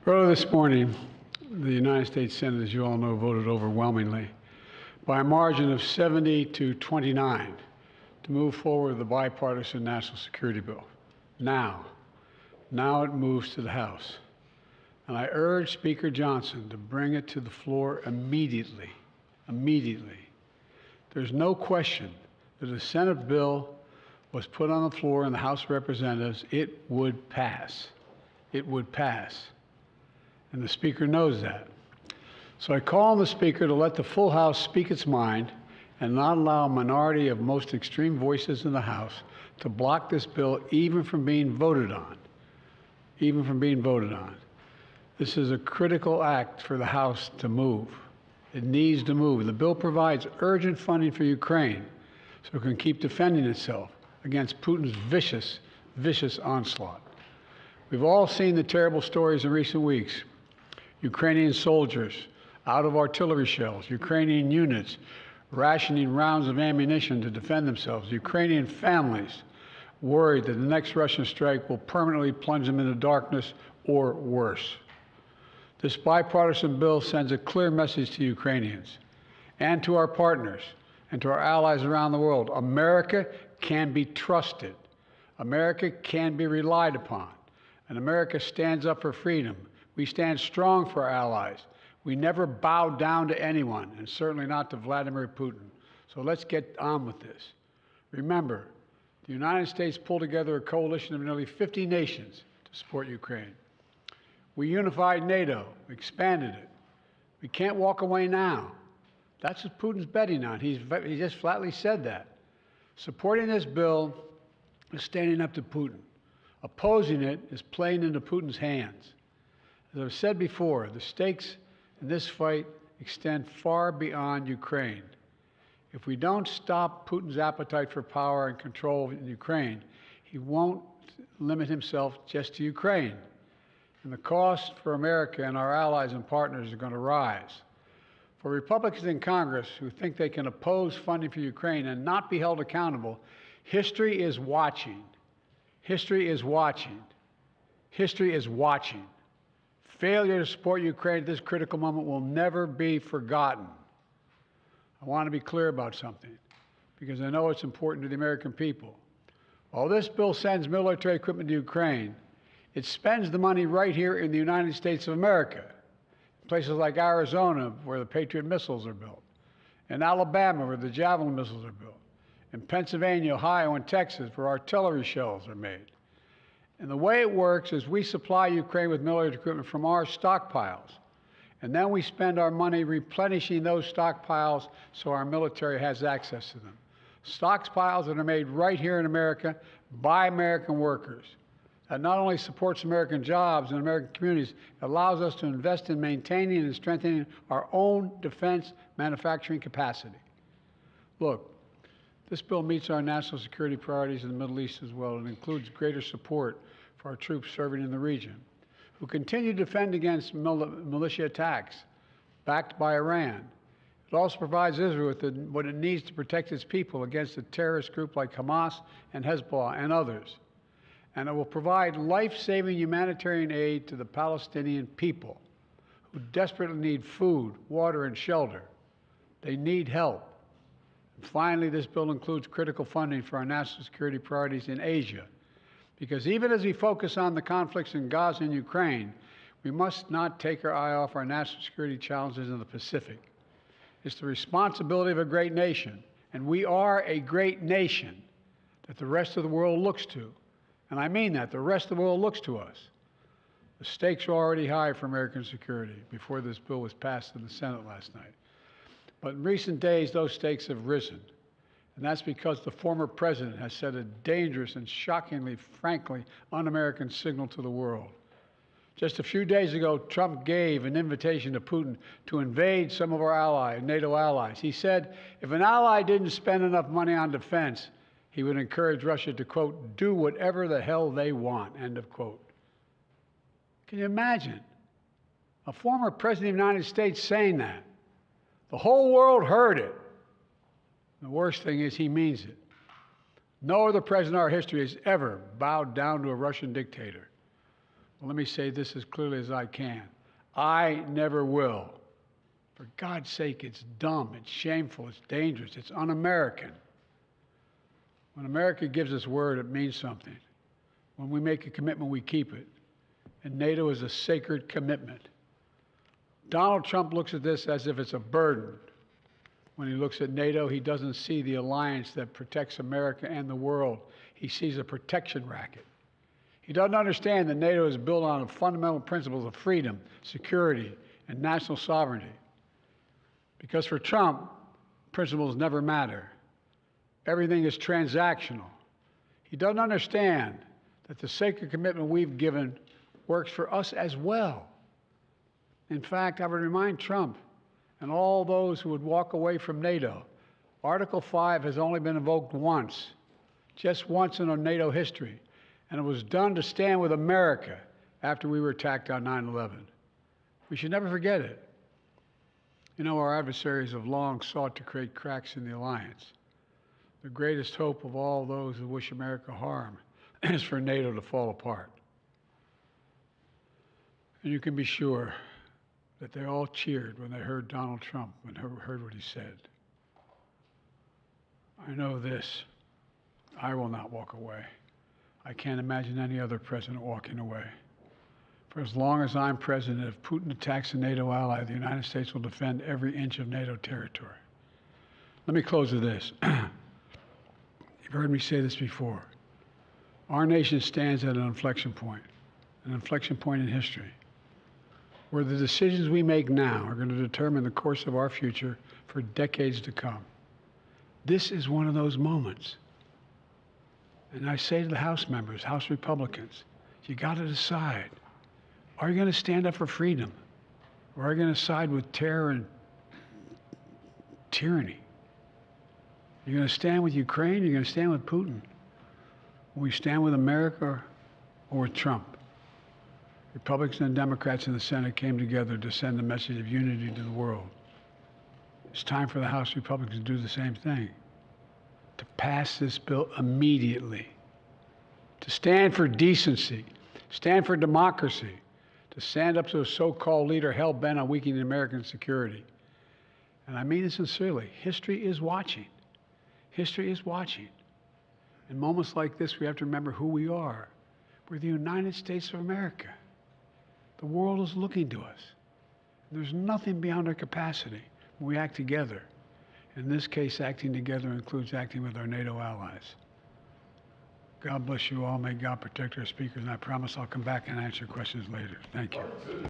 Earlier this morning, the United States Senate, as you all know, voted overwhelmingly by a margin of 70 to 29 to move forward with the bipartisan national security bill. Now it moves to the House. And I urge Speaker Johnson to bring it to the floor immediately. There's no question that if the Senate bill was put on the floor in the House of Representatives, it would pass. It would pass. And the Speaker knows that. So I call on the Speaker to let the full House speak its mind and not allow a minority of most extreme voices in the House to block this bill even from being voted on. This is a critical act for the House to move. It needs to move. The bill provides urgent funding for Ukraine so it can keep defending itself against Putin's vicious onslaught. We've all seen the terrible stories in recent weeks. Ukrainian soldiers out of artillery shells, Ukrainian units rationing rounds of ammunition to defend themselves, Ukrainian families worried that the next Russian strike will permanently plunge them into darkness or worse. This bipartisan bill sends a clear message to Ukrainians and to our partners and to our allies around the world. America can be trusted. America can be relied upon. And America stands up for freedom. We stand strong for our allies. We never bow down to anyone, and certainly not to Vladimir Putin. So let's get on with this. Remember, the United States pulled together a coalition of nearly 50 nations to support Ukraine. We unified NATO, expanded it. We can't walk away now. That's what Putin's betting on. He just flatly said that. Supporting this bill is standing up to Putin. Opposing it is playing into Putin's hands. As I've said before, the stakes in this fight extend far beyond Ukraine. If we don't stop Putin's appetite for power and control in Ukraine, he won't limit himself just to Ukraine. And the cost for America and our allies and partners are going to rise. For Republicans in Congress who think they can oppose funding for Ukraine and not be held accountable, history is watching. History is watching. Failure to support Ukraine at this critical moment will never be forgotten. I want to be clear about something, because I know it's important to the American people. While this bill sends military equipment to Ukraine, it spends the money right here in the United States of America, in places like Arizona, where the Patriot missiles are built, in Alabama, where the Javelin missiles are built, in Pennsylvania, Ohio, and Texas, where artillery shells are made. And the way it works is we supply Ukraine with military equipment from our stockpiles, and then we spend our money replenishing those stockpiles so our military has access to them. Stockpiles that are made right here in America by American workers. That not only supports American jobs and American communities, it allows us to invest in maintaining and strengthening our own defense manufacturing capacity. Look, this bill meets our national security priorities in the Middle East as well. It includes greater support for our troops serving in the region, who continue to defend against militia attacks backed by Iran. It also provides Israel with what it needs to protect its people against a terrorist group like Hamas and Hezbollah and others. And it will provide life-saving humanitarian aid to the Palestinian people, who desperately need food, water, and shelter. They need help. And finally, this bill includes critical funding for our national security priorities in Asia, because even as we focus on the conflicts in Gaza and Ukraine, we must not take our eye off our national security challenges in the Pacific. It's the responsibility of a great nation, and we are a great nation that the rest of the world looks to. And I mean that, the rest of the world looks to us. The stakes are already high for American security before this bill was passed in the Senate last night. But in recent days, those stakes have risen. And that's because the former president has sent a dangerous and shockingly, frankly, un-American signal to the world. Just a few days ago, Trump gave an invitation to Putin to invade some of our NATO allies. He said if an ally didn't spend enough money on defense, he would encourage Russia to, quote, do whatever the hell they want, end of quote. Can you imagine a former president of the United States saying that? The whole world heard it. The worst thing is he means it. No other president in our history has ever bowed down to a Russian dictator. Well, let me say this as clearly as I can. I never will. For God's sake, it's dumb, it's shameful, it's dangerous, it's un-American. When America gives its word, it means something. When we make a commitment, we keep it. And NATO is a sacred commitment. Donald Trump looks at this as if it's a burden. When he looks at NATO, he doesn't see the alliance that protects America and the world. He sees a protection racket. He doesn't understand that NATO is built on the fundamental principles of freedom, security, and national sovereignty. Because for Trump, principles never matter. Everything is transactional. He doesn't understand that the sacred commitment we've given works for us as well. In fact, I would remind Trump and all those who would walk away from NATO, Article 5 has only been invoked once, just once in our NATO history, and it was done to stand with America after we were attacked on 9/11. We should never forget it. You know, our adversaries have long sought to create cracks in the alliance. The greatest hope of all those who wish America harm is for NATO to fall apart. And you can be sure that they all cheered when they heard Donald Trump and heard what he said. I know this, I will not walk away. I can't imagine any other president walking away. For as long as I'm president, if Putin attacks a NATO ally, the United States will defend every inch of NATO territory. Let me close with this. You've heard me say this before. Our nation stands at an inflection point in history, where the decisions we make now are going to determine the course of our future for decades to come. This is one of those moments. And I say to the House members, House Republicans, you got to decide. Are you going to stand up for freedom? Or are you going to side with terror and tyranny? You're going to stand with Ukraine? You're going to stand with Putin? Will you stand with America or with Trump? Republicans and Democrats in the Senate came together to send a message of unity to the world. It's time for the House Republicans to do the same thing, to pass this bill immediately, to stand for decency, stand for democracy, to stand up to a so-called leader hell-bent on weakening American security. And I mean it sincerely. History is watching. History is watching. In moments like this, we have to remember who we are. We're the United States of America. The world is looking to us. There's nothing beyond our capacity when we act together. In this case, acting together includes acting with our NATO allies. God bless you all. May God protect our speakers, and I promise I'll come back and answer questions later. Thank you.